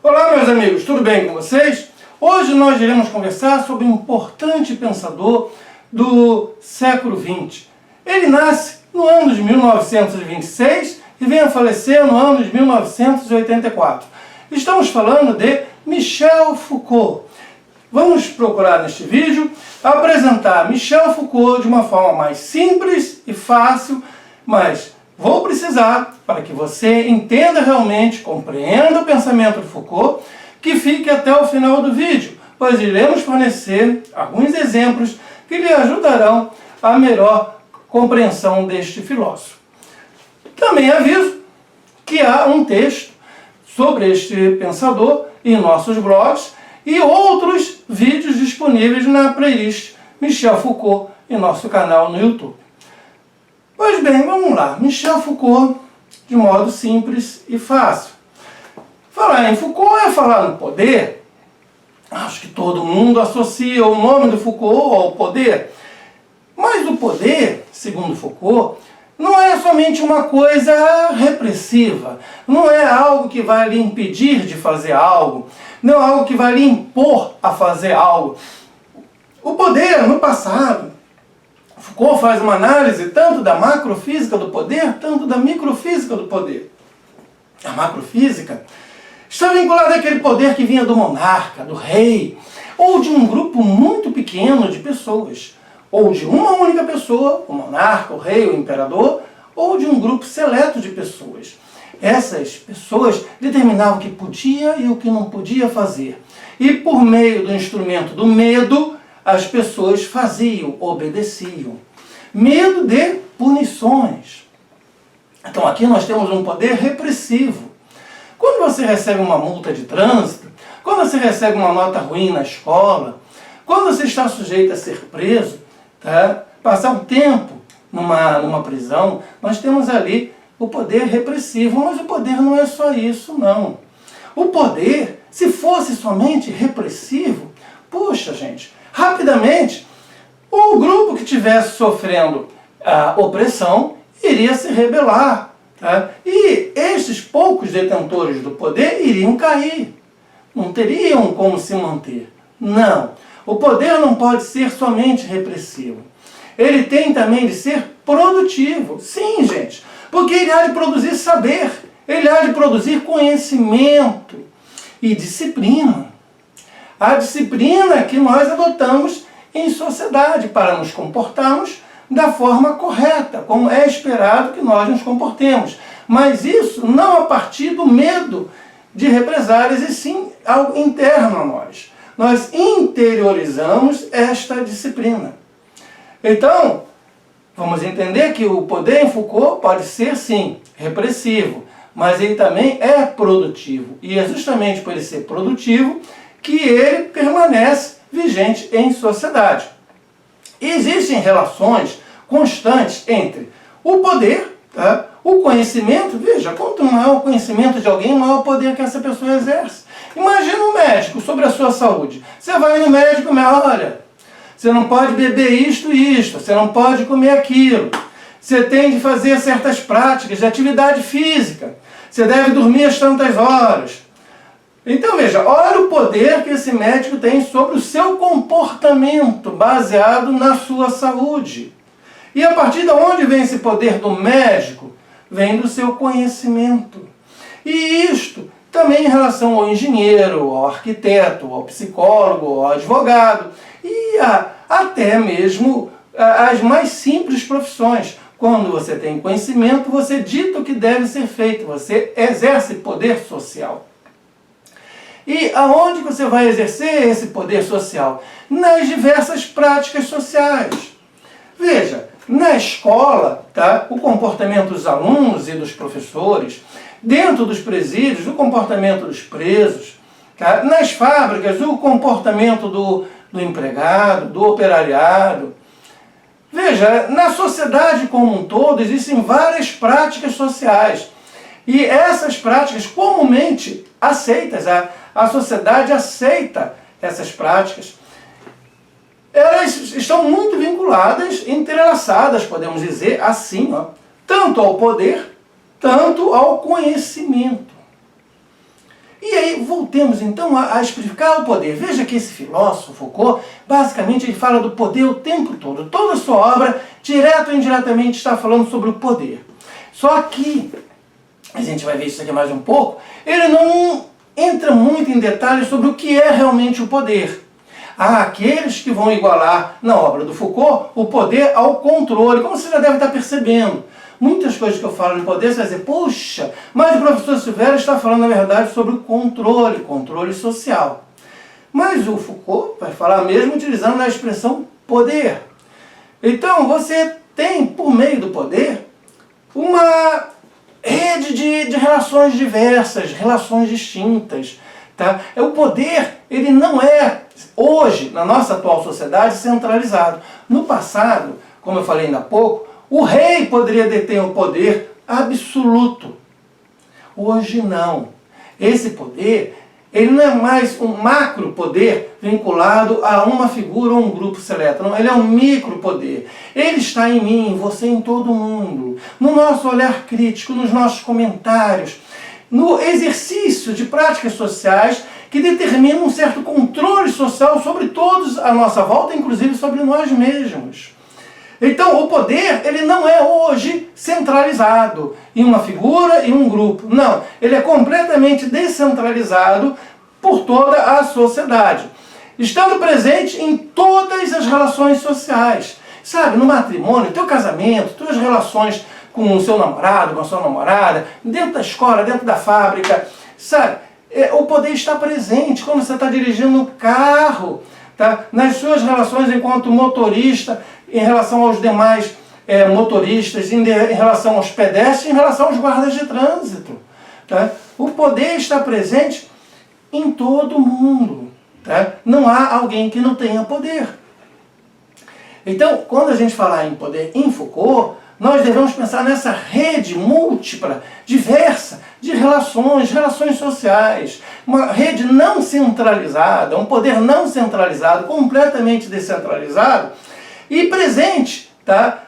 Olá, meus amigos, tudo bem com vocês? Hoje nós iremos conversar sobre um importante pensador do século XX. Ele nasce no ano de 1926 e vem a falecer no ano de 1984. Estamos falando de Michel Foucault. Vamos procurar neste vídeo apresentar Michel Foucault de uma forma mais simples e fácil, mas vou precisar, para que você entenda realmente, compreenda o pensamento de Foucault, que fique até o final do vídeo, pois iremos fornecer alguns exemplos que lhe ajudarão a melhor compreensão deste filósofo. Também aviso que há um texto sobre este pensador em nossos blogs e outros vídeos disponíveis na playlist Michel Foucault em nosso canal no YouTube. Pois bem, vamos lá. Michel Foucault, de modo simples e fácil. Falar em Foucault é falar no poder. Acho que todo mundo associa o nome do Foucault ao poder. Mas o poder, segundo Foucault, não é somente uma coisa repressiva. Não é algo que vai lhe impedir de fazer algo. Não é algo que vai lhe impor a fazer algo. O poder, no passado, Foucault faz uma análise tanto da macrofísica do poder, tanto da microfísica do poder. A macrofísica está vinculada àquele poder que vinha do monarca, do rei, ou de um grupo muito pequeno de pessoas, ou de uma única pessoa, o monarca, o rei, o imperador, ou de um grupo seleto de pessoas. Essas pessoas determinavam o que podia e o que não podia fazer. E por meio do instrumento do medo, as pessoas faziam, obedeciam. Medo de punições. Então aqui nós temos um poder repressivo. Quando você recebe uma multa de trânsito, quando você recebe uma nota ruim na escola, quando você está sujeito a ser preso, passar um tempo numa prisão, nós temos ali o poder repressivo. Mas o poder não é só isso, não. O poder, se fosse somente repressivo, puxa, gente, rapidamente, o grupo que estivesse sofrendo a opressão iria se rebelar. E estes poucos detentores do poder iriam cair. Não teriam como se manter. Não. O poder não pode ser somente repressivo. Ele tem também de ser produtivo. Sim, gente. Porque ele há de produzir saber. Ele há de produzir conhecimento e disciplina. A disciplina que nós adotamos em sociedade para nos comportarmos da forma correta, como é esperado que nós nos comportemos. Mas isso não a partir do medo de represálias, e sim algo interno a nós. Nós interiorizamos esta disciplina. Então, vamos entender que o poder em Foucault pode ser, sim, repressivo, mas ele também é produtivo. E é justamente por ele ser produtivo que ele permanece vigente em sociedade. Existem relações constantes entre o poder, o conhecimento. Veja, quanto maior o conhecimento de alguém, maior o poder que essa pessoa exerce. Imagina um médico sobre a sua saúde. Você vai no médico, mas olha, você não pode beber isto e isto, você não pode comer aquilo, você tem de fazer certas práticas de atividade física, você deve dormir às tantas horas. Então veja, olha o poder que esse médico tem sobre o seu comportamento baseado na sua saúde. E a partir de onde vem esse poder do médico? Vem do seu conhecimento. E isto também em relação ao engenheiro, ao arquiteto, ao psicólogo, ao advogado e até mesmo as mais simples profissões. Quando você tem conhecimento, você dita o que deve ser feito, você exerce poder social. E aonde você vai exercer esse poder social? Nas diversas práticas sociais. Veja, na escola, o comportamento dos alunos e dos professores, dentro dos presídios, o comportamento dos presos, nas fábricas, o comportamento do empregado, do operariado. Veja, na sociedade como um todo, existem várias práticas sociais. E essas práticas comumente aceitas, a sociedade aceita essas práticas. Elas estão muito vinculadas, entrelaçadas, podemos dizer assim, tanto ao poder, tanto ao conhecimento. E aí, voltemos então a explicar o poder. Veja que esse filósofo, Foucault, basicamente ele fala do poder o tempo todo. Toda a sua obra, direto ou indiretamente, está falando sobre o poder. Só que, a gente vai ver isso aqui mais um pouco, ele não entra muito em detalhes sobre o que é realmente o poder. Há aqueles que vão igualar, na obra do Foucault, o poder ao controle, como você já deve estar percebendo. Muitas coisas que eu falo em poder, você vai dizer, puxa, mas o professor Silvério está falando, na verdade, sobre o controle social. Mas o Foucault vai falar mesmo utilizando a expressão poder. Então, você tem, por meio do poder, uma rede de relações diversas, relações distintas. Tá? O poder, ele não é, hoje, na nossa atual sociedade, centralizado. No passado, como eu falei ainda há pouco, o rei poderia deter o poder absoluto. Hoje não. Esse poder, ele não é mais um macro poder vinculado a uma figura ou um grupo seleto. Não, ele é um micro poder. Ele está em mim, em você, em todo mundo. No nosso olhar crítico, nos nossos comentários, no exercício de práticas sociais que determinam um certo controle social sobre todos à nossa volta, inclusive sobre nós mesmos. Então, o poder, ele não é hoje centralizado em uma figura e um grupo. Não, ele é completamente descentralizado por toda a sociedade, estando presente em todas as relações sociais. Sabe, no matrimônio, teu casamento, tuas relações com o seu namorado, com a sua namorada, dentro da escola, dentro da fábrica, sabe, o poder está presente quando você está dirigindo um carro, tá? Nas suas relações enquanto motorista, em relação aos demais motoristas, em relação aos pedestres, em relação aos guardas de trânsito. Tá? O poder está presente em todo mundo. Tá? Não há alguém que não tenha poder. Então, quando a gente falar em poder em Foucault, nós devemos pensar nessa rede múltipla, diversa, de relações sociais. Uma rede não centralizada, um poder não centralizado, completamente descentralizado, e presente, tá?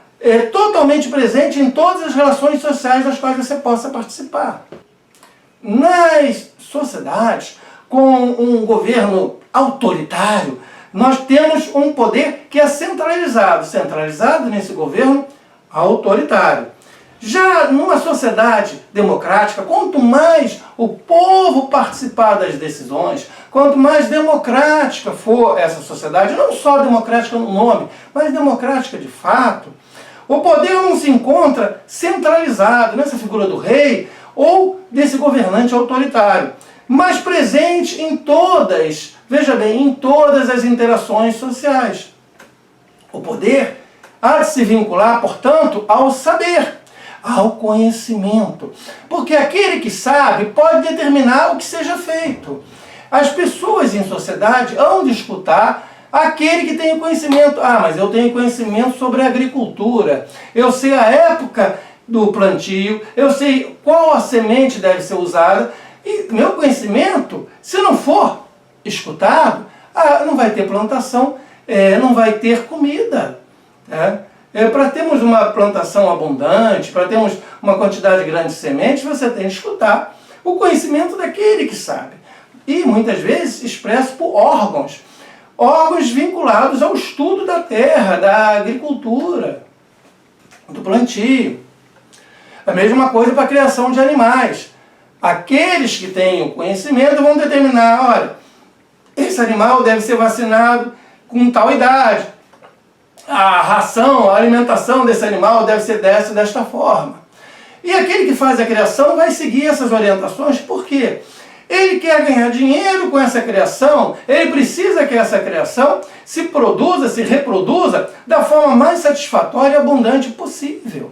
Totalmente presente em todas as relações sociais das quais você possa participar. Nas sociedades, com um governo autoritário, nós temos um poder que é centralizado nesse governo autoritário. Já numa sociedade democrática, quanto mais o povo participar das decisões, quanto mais democrática for essa sociedade, não só democrática no nome, mas democrática de fato, o poder não se encontra centralizado nessa figura do rei ou desse governante autoritário, mas presente em todas, veja bem, em todas as interações sociais. O poder há de se vincular, portanto, ao saber, ao conhecimento. Porque aquele que sabe pode determinar o que seja feito. As pessoas em sociedade hão de escutar aquele que tem conhecimento. Ah, mas eu tenho conhecimento sobre a agricultura. Eu sei a época do plantio, eu sei qual a semente deve ser usada. E meu conhecimento, se não for escutado, não vai ter plantação, não vai ter comida. Para termos uma plantação abundante, para termos uma quantidade grande de sementes, você tem que escutar o conhecimento daquele que sabe. E muitas vezes expresso por órgãos vinculados ao estudo da terra, da agricultura, do plantio. A mesma coisa para a criação de animais. Aqueles que têm o conhecimento vão determinar, olha, esse animal deve ser vacinado com tal idade. A ração, a alimentação desse animal deve ser desta forma. E aquele que faz a criação vai seguir essas orientações, por quê? Ele quer ganhar dinheiro com essa criação, ele precisa que essa criação se produza, se reproduza da forma mais satisfatória e abundante possível.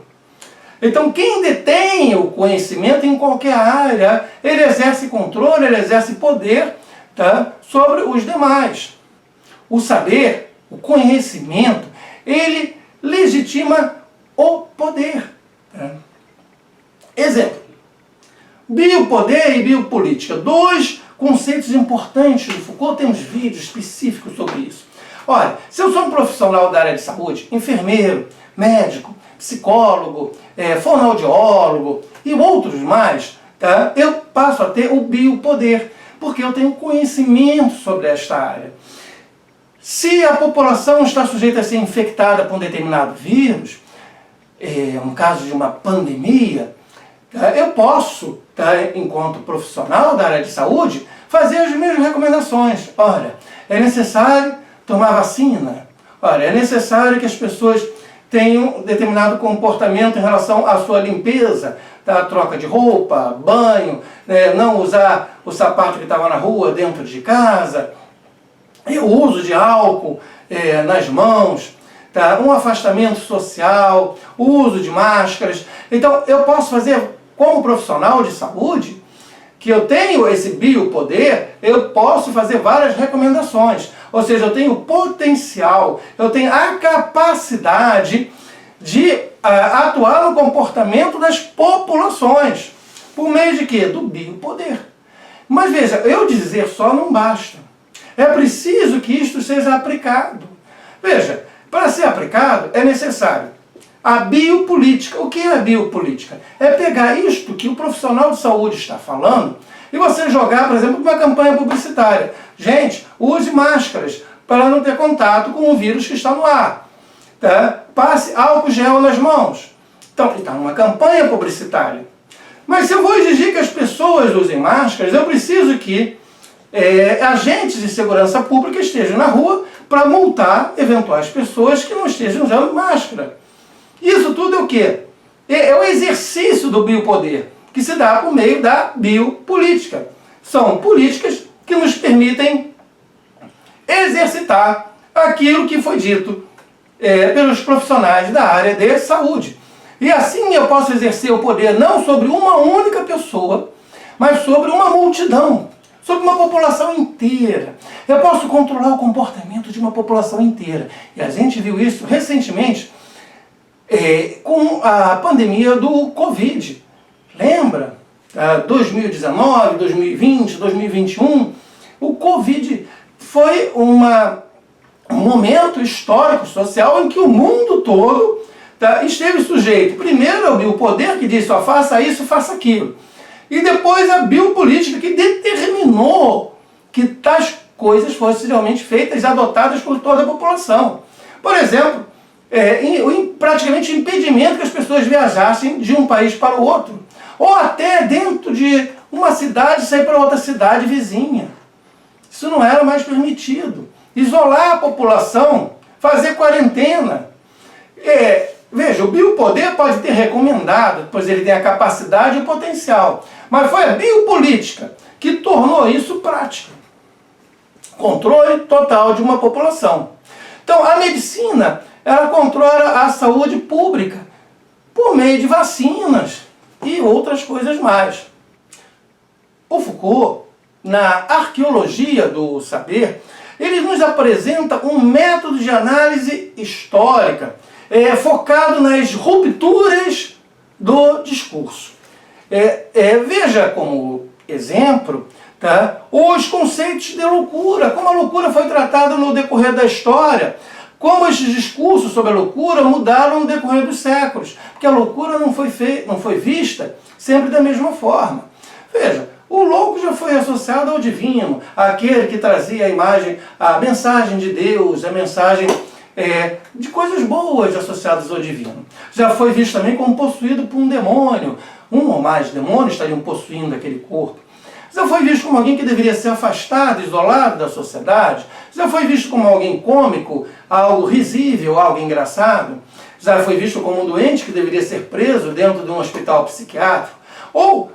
Então, quem detém o conhecimento em qualquer área, ele exerce controle, ele exerce poder, tá, sobre os demais. O saber, o conhecimento, ele legitima o poder. Tá? Exemplo, biopoder e biopolítica, dois conceitos importantes do Foucault, temos vídeos específicos sobre isso. Olha, se eu sou um profissional da área de saúde, enfermeiro, médico, psicólogo, fonoaudiólogo e outros mais, tá? Eu passo a ter o biopoder, porque eu tenho conhecimento sobre esta área. Se a população está sujeita a ser infectada por um determinado vírus, um caso de uma pandemia, tá? Eu posso, tá, enquanto profissional da área de saúde, fazer as mesmas recomendações. Olha, é necessário tomar vacina. Olha, é necessário que as pessoas tenham determinado comportamento em relação à sua limpeza, tá? Troca de roupa, banho, não usar o sapato que estava na rua dentro de casa, o uso de álcool nas mãos, tá? Um afastamento social, o uso de máscaras. Então, eu posso fazer, como profissional de saúde, que eu tenho esse biopoder, eu posso fazer várias recomendações. Ou seja, eu tenho potencial, eu tenho a capacidade de atuar no comportamento das populações. Por meio de quê? Do biopoder. Mas veja, eu dizer só não basta. É preciso que isto seja aplicado. Veja, para ser aplicado é necessário a biopolítica. O que é a biopolítica? É pegar isto que o profissional de saúde está falando e você jogar, por exemplo, uma campanha publicitária. Gente, use máscaras para não ter contato com o vírus que está no ar. Tá? Passe álcool gel nas mãos. Então, está uma campanha publicitária. Mas se eu vou exigir que as pessoas usem máscaras, eu preciso que agentes de segurança pública estejam na rua para multar eventuais pessoas que não estejam usando máscara. Isso tudo é o quê? É o exercício do biopoder, que se dá por meio da biopolítica. São políticas que nos permitem exercitar aquilo que foi dito pelos profissionais da área de saúde. E assim eu posso exercer o poder não sobre uma única pessoa, mas sobre uma multidão, sobre uma população inteira. Eu posso controlar o comportamento de uma população inteira. E a gente viu isso recentemente com a pandemia do Covid. Lembra? 2019, 2020, 2021, o Covid foi um momento histórico, social, em que o mundo todo esteve sujeito, primeiro ao biopoder, que disse, faça isso, faça aquilo. E depois a biopolítica, que determinou que tais coisas fossem realmente feitas e adotadas por toda a população. Por exemplo, praticamente impedimento que as pessoas viajassem de um país para o outro. Ou até dentro de uma cidade sair para outra cidade vizinha. Isso não era mais permitido. Isolar a população, fazer quarentena. Veja, o biopoder pode ter recomendado, pois ele tem a capacidade e o potencial. Mas foi a biopolítica que tornou isso prático. Controle total de uma população. Então, a medicina, ela controla a saúde pública por meio de vacinas e outras coisas mais. O Foucault, na arqueologia do saber, ele nos apresenta um método de análise histórica, focado nas rupturas do discurso. Veja como exemplo, tá, os conceitos de loucura, como a loucura foi tratada no decorrer da história, como esses discursos sobre a loucura mudaram no decorrer dos séculos, porque a loucura não foi vista sempre da mesma forma. Veja, o louco já foi associado ao divino, àquele que trazia a imagem, a mensagem de Deus, a mensagem de coisas boas associadas ao divino. Já foi visto também como possuído por um demônio, um ou mais demônios estariam possuindo aquele corpo. Já foi visto como alguém que deveria ser afastado, isolado da sociedade. Já foi visto como alguém cômico, algo risível, algo engraçado. Já foi visto como um doente que deveria ser preso dentro de um hospital psiquiátrico. Ou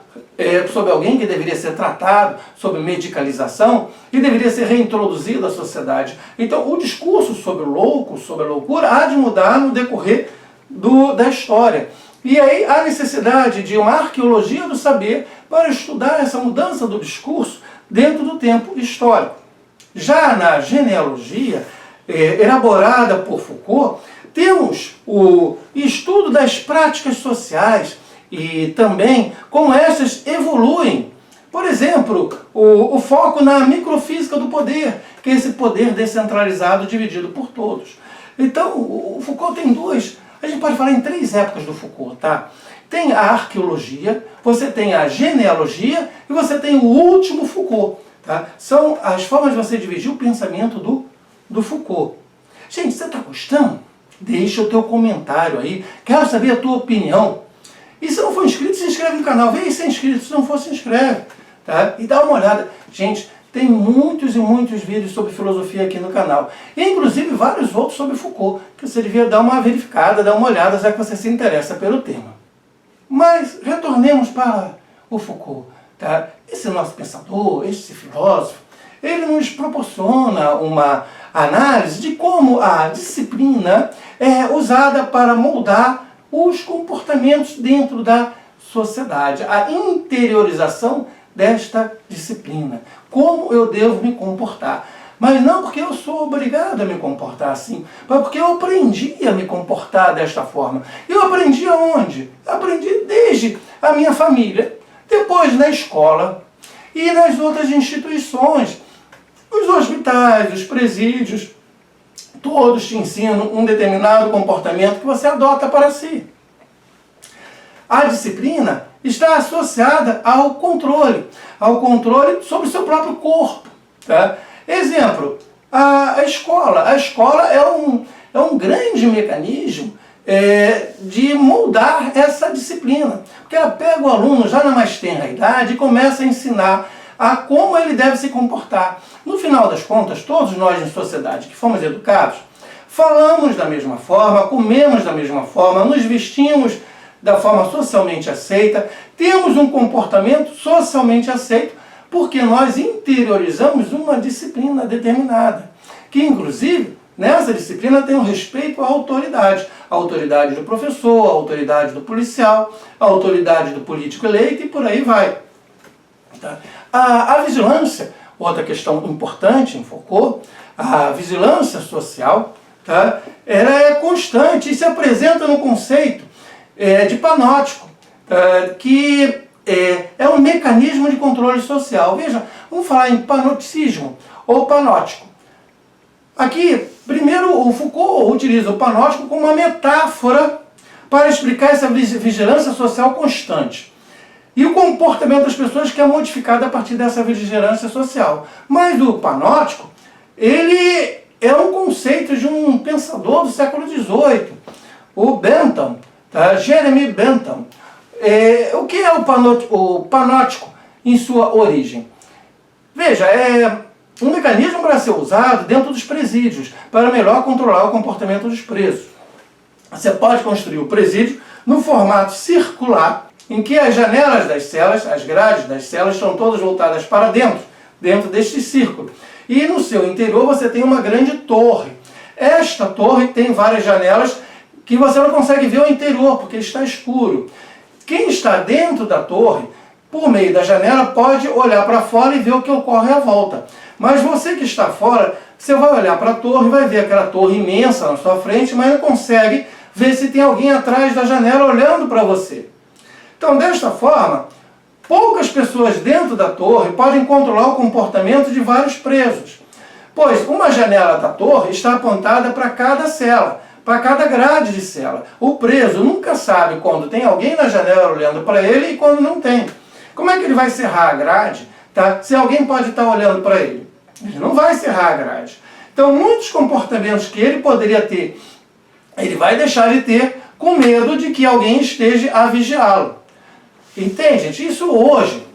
sobre alguém que deveria ser tratado, sobre medicalização, e deveria ser reintroduzido à sociedade. Então, o discurso sobre o louco, sobre a loucura, há de mudar no decorrer da história. E aí há necessidade de uma arqueologia do saber para estudar essa mudança do discurso dentro do tempo histórico. Já na genealogia, elaborada por Foucault, temos o estudo das práticas sociais e também como essas evoluem. Por exemplo, o foco na microfísica do poder, que é esse poder descentralizado dividido por todos. Então, o Foucault tem a gente pode falar em 3 épocas do Foucault, tá? tem a arqueologia, você tem a genealogia e você tem o último Foucault. Tá? São as formas de você dividir o pensamento do Foucault. Gente, você está gostando? Deixa o teu comentário aí, quero saber a tua opinião. E se não for inscrito, se inscreve no canal. Vem aí ser inscrito, se não for, se inscreve. Tá? E dá uma olhada. Gente, tem muitos e muitos vídeos sobre filosofia aqui no canal. E inclusive vários outros sobre Foucault, que você devia dar uma verificada, dar uma olhada, já que você se interessa pelo tema. Mas retornemos para o Foucault. Tá? Esse nosso pensador, esse filósofo, ele nos proporciona uma análise de como a disciplina é usada para moldar os comportamentos dentro da sociedade, a interiorização desta disciplina. Como eu devo me comportar. Mas não porque eu sou obrigado a me comportar assim, mas porque eu aprendi a me comportar desta forma. Eu aprendi aonde? Aprendi desde a minha família, depois na escola e nas outras instituições. Os hospitais, os presídios, todos te ensinam um determinado comportamento que você adota para si. A disciplina está associada ao controle sobre o seu próprio corpo. Tá? Exemplo, a escola. A escola é um grande mecanismo de moldar essa disciplina. Porque ela pega o aluno já na mais tenra idade e começa a ensinar a como ele deve se comportar. No final das contas, todos nós em sociedade que fomos educados, falamos da mesma forma, comemos da mesma forma, nos vestimos da forma socialmente aceita, temos um comportamento socialmente aceito, porque nós interiorizamos uma disciplina determinada, que inclusive nessa disciplina tem o respeito à autoridade do professor, a autoridade do policial, a autoridade do político eleito e por aí vai. Tá? A vigilância, outra questão importante em Foucault, a vigilância social, tá? Ela é constante e se apresenta no conceito de panótico, que é um mecanismo de controle social. Veja, vamos falar em panoticismo ou panótico. Aqui, primeiro, o Foucault utiliza o panótico como uma metáfora para explicar essa vigilância social constante. E o comportamento das pessoas que é modificado a partir dessa vigilância social. Mas o panótico, ele é um conceito de um pensador do século XVIII, o Bentham, tá? Jeremy Bentham. O que é o panótico em sua origem? Veja, é um mecanismo para ser usado dentro dos presídios, para melhor controlar o comportamento dos presos. Você pode construir o presídio no formato circular, em que as janelas das celas, as grades das celas, estão todas voltadas para dentro deste círculo. E no seu interior você tem uma grande torre. Esta torre tem várias janelas que você não consegue ver o interior, porque está escuro. Quem está dentro da torre, por meio da janela, pode olhar para fora e ver o que ocorre à volta. Mas você que está fora, você vai olhar para a torre, vai ver aquela torre imensa na sua frente, mas não consegue ver se tem alguém atrás da janela olhando para você. Então, desta forma, poucas pessoas dentro da torre podem controlar o comportamento de vários presos, pois uma janela da torre está apontada para cada cela, para cada grade de cela. O preso nunca sabe quando tem alguém na janela olhando para ele e quando não tem. Como é que ele vai cerrar a grade, tá? Se alguém pode estar olhando para ele? Ele não vai cerrar a grade. Então, muitos comportamentos que ele poderia ter, ele vai deixar de ter com medo de que alguém esteja a vigiá-lo. Entende, gente? Isso hoje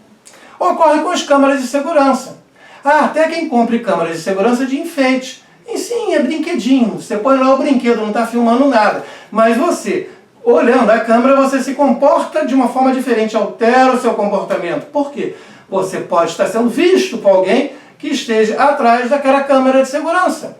ocorre com as câmeras de segurança. Até quem compre câmeras de segurança de enfeite. E sim, é brinquedinho. Você põe lá o brinquedo, não está filmando nada. Mas você, olhando a câmera, você se comporta de uma forma diferente, altera o seu comportamento. Por quê? Você pode estar sendo visto por alguém que esteja atrás daquela câmera de segurança.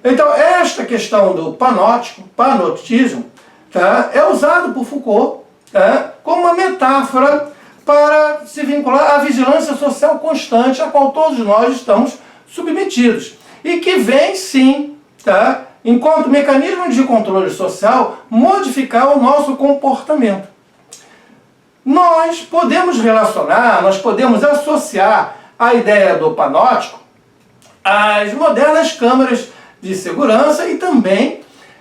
Então, esta questão do panotismo, tá, é usado por Foucault, tá, como uma metáfora para se vincular à vigilância social constante a qual todos nós estamos submetidos. E que vem, sim, tá, enquanto mecanismo de controle social, modificar o nosso comportamento. Nós podemos relacionar, nós podemos associar a ideia do panótico às modernas câmeras de segurança e também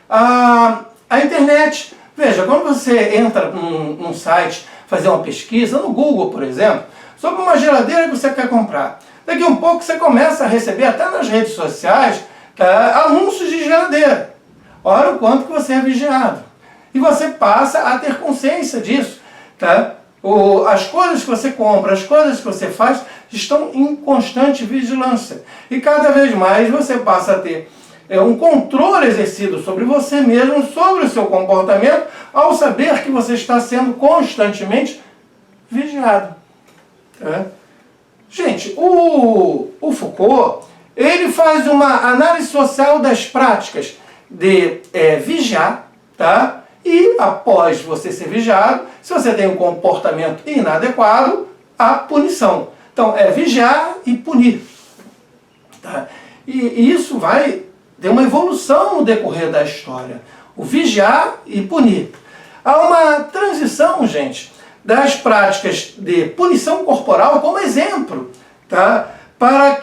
à internet. Veja, quando você entra num site, fazer uma pesquisa, no Google, por exemplo, sobre uma geladeira que você quer comprar, daqui a um pouco você começa a receber, até nas redes sociais, tá, anúncios de geladeira. Olha o quanto que você é vigiado. E você passa a ter consciência disso. Tá? As coisas que você compra, as coisas que você faz, estão em constante vigilância. E cada vez mais você passa a ter um controle exercido sobre você mesmo, sobre o seu comportamento, ao saber que você está sendo constantemente vigiado. Tá? Gente, o Foucault, ele faz uma análise social das práticas de vigiar, tá? E após você ser vigiado, se você tem um comportamento inadequado, a punição. Então, é vigiar e punir. Tá? E isso vai ter uma evolução no decorrer da história. O vigiar e punir. Há uma transição, gente, das práticas de punição corporal como exemplo, tá? Para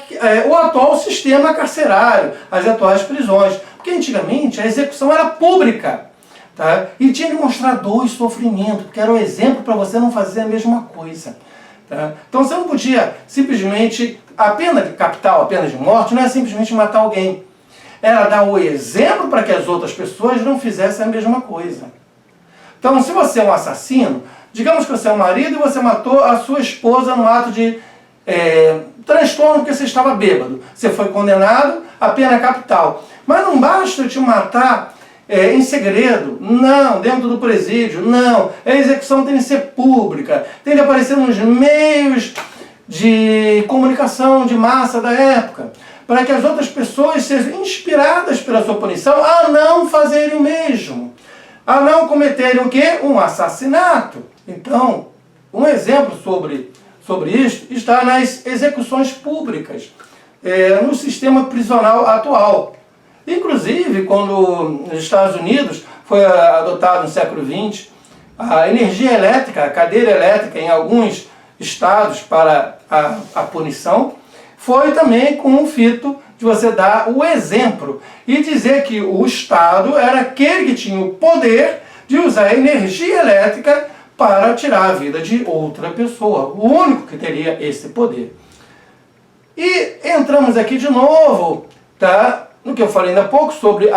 o atual sistema carcerário, as atuais prisões. Porque antigamente a execução era pública. Tá? E tinha que mostrar dor e sofrimento, porque era o exemplo para você não fazer a mesma coisa. Tá? Então você não podia simplesmente, a pena capital, a pena de morte, não é simplesmente matar alguém. Era dar o exemplo para que as outras pessoas não fizessem a mesma coisa. Então se você é um assassino, digamos que você é um marido e você matou a sua esposa no ato de transtorno porque você estava bêbado. Você foi condenado à pena capital. Mas não basta te matar em segredo, não, dentro do presídio, não. A execução tem que ser pública, tem que aparecer nos meios de comunicação de massa da época, para que as outras pessoas sejam inspiradas pela sua punição a não fazerem o mesmo, a não cometerem o quê? Um assassinato. Então, um exemplo sobre isso está nas execuções públicas, no sistema prisional atual. Inclusive, quando nos Estados Unidos foi adotado no século XX a energia elétrica, a cadeira elétrica em alguns estados para a punição, foi também com o fito de você dar o exemplo e dizer que o Estado era aquele que tinha o poder de usar a energia elétrica para tirar a vida de outra pessoa, o único que teria esse poder. E entramos aqui de novo, tá? No que eu falei ainda há pouco sobre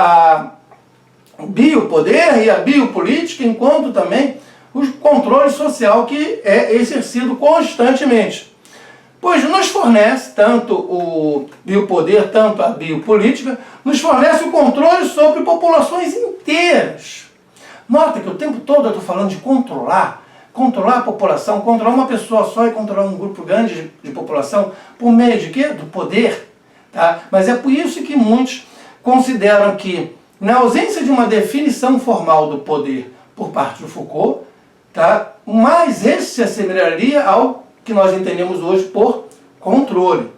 o biopoder e a biopolítica, enquanto também o controle social que é exercido constantemente. Pois nos fornece tanto o biopoder, tanto a biopolítica, nos fornece o controle sobre populações inteiras. Nota que o tempo todo eu estou falando de controlar a população, controlar uma pessoa só e controlar um grupo grande de população, por meio de quê? Do poder. Tá? Mas é por isso que muitos consideram que, na ausência de uma definição formal do poder por parte do Foucault, tá? Mais esse se assemelharia ao que nós entendemos hoje por controle.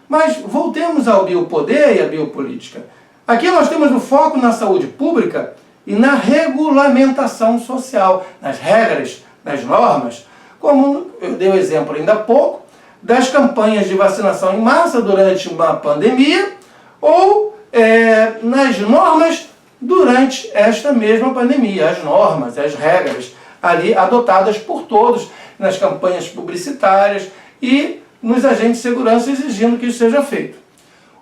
Mas voltemos ao biopoder e à biopolítica. Aqui nós temos o foco na saúde pública e na regulamentação social, nas regras, nas normas, como eu dei o exemplo ainda há pouco, das campanhas de vacinação em massa durante uma pandemia ou nas normas durante esta mesma pandemia, as normas, as regras ali adotadas por todos nas campanhas publicitárias e nos agentes de segurança exigindo que isso seja feito.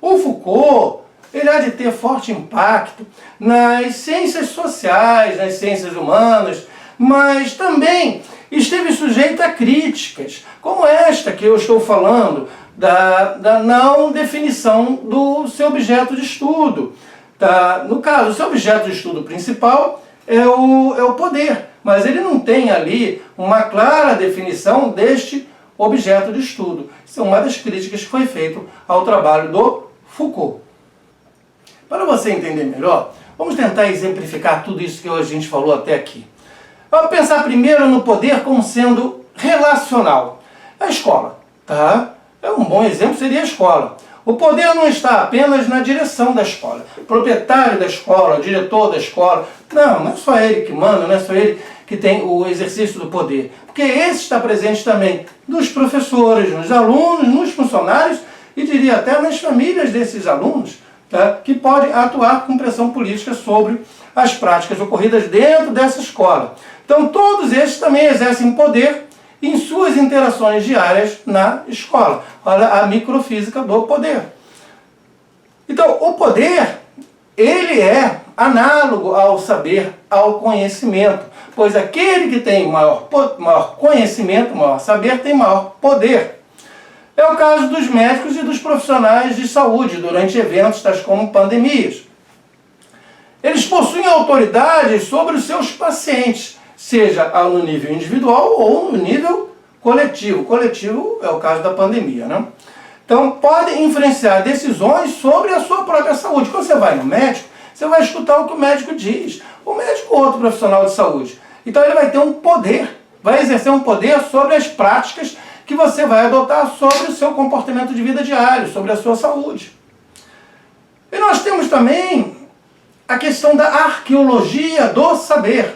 O Foucault, ele há de ter forte impacto nas ciências sociais, nas ciências humanas, mas também esteve sujeito a críticas, como esta que eu estou falando, da não definição do seu objeto de estudo. No caso, o seu objeto de estudo principal é o poder, mas ele não tem ali uma clara definição deste objeto de estudo. Isso é uma das críticas que foi feita ao trabalho do Foucault. Para você entender melhor, vamos tentar exemplificar tudo isso que a gente falou até aqui. Vamos pensar primeiro no poder como sendo relacional. A escola, tá? Um bom exemplo seria a escola. O poder não está apenas na direção da escola, o proprietário da escola, o diretor da escola. Não é só ele que manda, não é só ele que tem o exercício do poder. Porque esse está presente também nos professores, nos alunos, nos funcionários e diria até nas famílias desses alunos, tá? Que podem atuar com pressão política sobre as práticas ocorridas dentro dessa escola. Então todos estes também exercem poder em suas interações diárias na escola. Olha a microfísica do poder. Então o poder, ele é análogo ao saber, ao conhecimento, pois aquele que tem maior conhecimento, maior saber, tem maior poder. É o caso dos médicos e dos profissionais de saúde durante eventos tais como pandemias. Eles possuem autoridade sobre os seus pacientes, seja no nível individual ou no nível coletivo. Coletivo é o caso da pandemia, né? Então, podem influenciar decisões sobre a sua própria saúde. Quando você vai no médico, você vai escutar o que o médico diz. O médico ou outro profissional de saúde. Então, ele vai ter um poder, vai exercer um poder sobre as práticas que você vai adotar sobre o seu comportamento de vida diário, sobre a sua saúde. E nós temos também a questão da arqueologia do saber,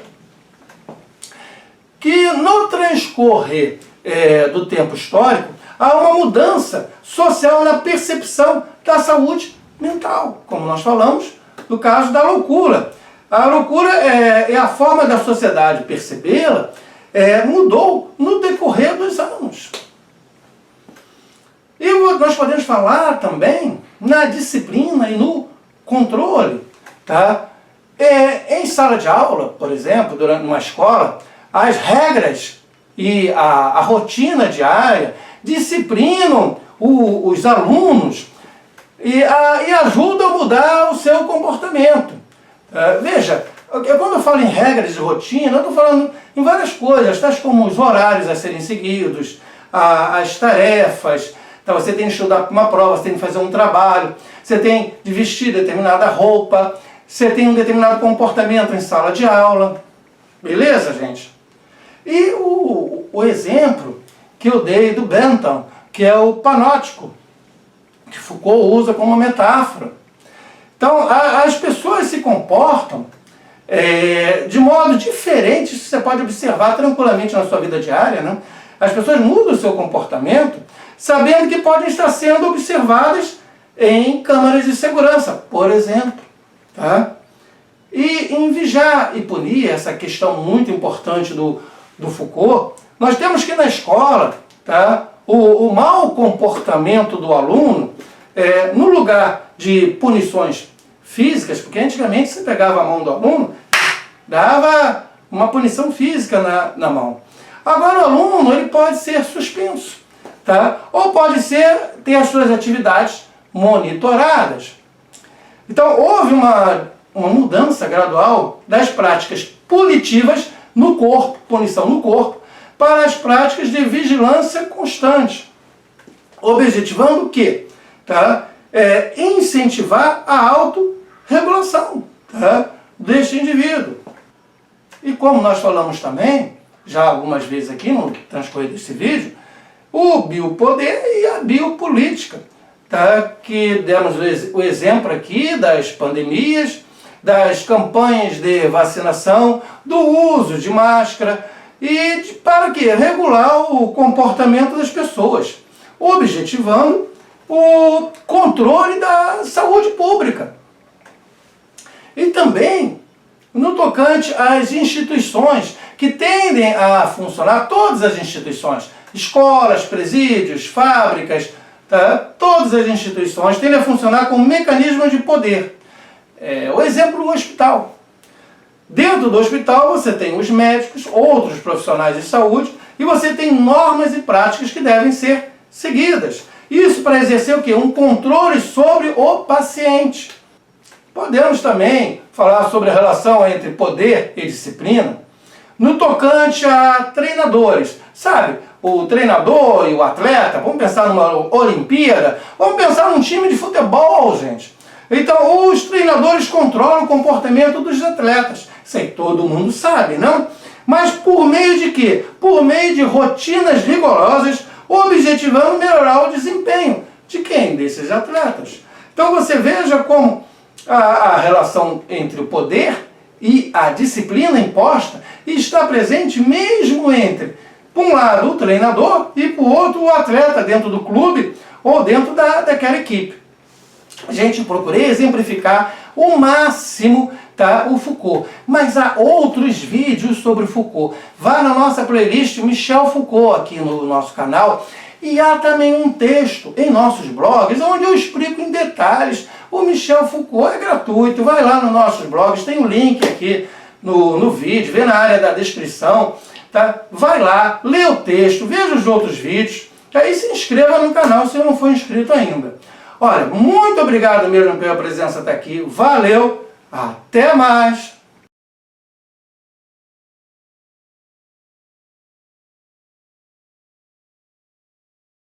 que no transcorrer do tempo histórico, há uma mudança social na percepção da saúde mental, como nós falamos no caso da loucura. A loucura é a forma da sociedade percebê-la, mudou no decorrer dos anos. E nós podemos falar também na disciplina e no controle. Tá? Em sala de aula, por exemplo, durante uma escola, as regras e a rotina diária disciplinam os alunos e ajudam a mudar o seu comportamento. Veja, quando eu falo em regras de rotina, eu estou falando em várias coisas, tais como os horários a serem seguidos, as tarefas. Então você tem que estudar para uma prova, você tem que fazer um trabalho, você tem de vestir determinada roupa, você tem um determinado comportamento em sala de aula. Beleza, gente? E o exemplo que eu dei do Bentham, que é o panóptico, que Foucault usa como metáfora. Então, as pessoas se comportam de modo diferente, isso você pode observar tranquilamente na sua vida diária, né? As pessoas mudam o seu comportamento sabendo que podem estar sendo observadas em câmaras de segurança, por exemplo. Tá? E em vigiar e punir, essa questão muito importante do Foucault, nós temos que na escola, tá, o mau comportamento do aluno, no lugar de punições físicas, porque antigamente você pegava a mão do aluno, dava uma punição física na mão. Agora o aluno ele pode ser suspenso, tá? Ou pode ter as suas atividades monitoradas. Então houve uma mudança gradual das práticas punitivas no corpo, punição no corpo, para as práticas de vigilância constante, objetivando o quê? Tá? Incentivar a autorregulação, tá, deste indivíduo. E como nós falamos também, já algumas vezes aqui no transcorrer desse vídeo, o biopoder e a biopolítica, tá? Que demos o exemplo aqui das pandemias, das campanhas de vacinação, do uso de máscara e para quê? Regular o comportamento das pessoas, objetivando o controle da saúde pública. E também no tocante às instituições que tendem a funcionar, todas as instituições, escolas, presídios, fábricas, tá? Todas as instituições tendem a funcionar como mecanismos de poder. O exemplo do hospital. Dentro do hospital você tem os médicos, outros profissionais de saúde, e você tem normas e práticas que devem ser seguidas. Isso para exercer o quê? Um controle sobre o paciente. Podemos também falar sobre a relação entre poder e disciplina no tocante a treinadores. Sabe, o treinador e o atleta, vamos pensar numa Olimpíada, vamos pensar num time de futebol, gente. Então, os treinadores controlam o comportamento dos atletas. Isso aí todo mundo sabe, não? Mas por meio de quê? Por meio de rotinas rigorosas, objetivando melhorar o desempenho de quem? Desses atletas. Então, você veja como a relação entre o poder e a disciplina imposta está presente mesmo entre, por um lado, o treinador e, por outro, o atleta dentro do clube ou dentro daquela equipe. Gente, procurei exemplificar o máximo tá, o Foucault. Mas há outros vídeos sobre Foucault. Vá na nossa playlist Michel Foucault aqui no nosso canal. E há também um texto em nossos blogs onde eu explico em detalhes. O Michel Foucault é gratuito, vai lá nos nossos blogs, tem o link aqui no vídeo, vê na área da descrição. Tá? Vai lá, lê o texto, veja os outros vídeos, aí se inscreva no canal se não for inscrito ainda. Olha, muito obrigado mesmo pela presença até aqui, valeu, até mais!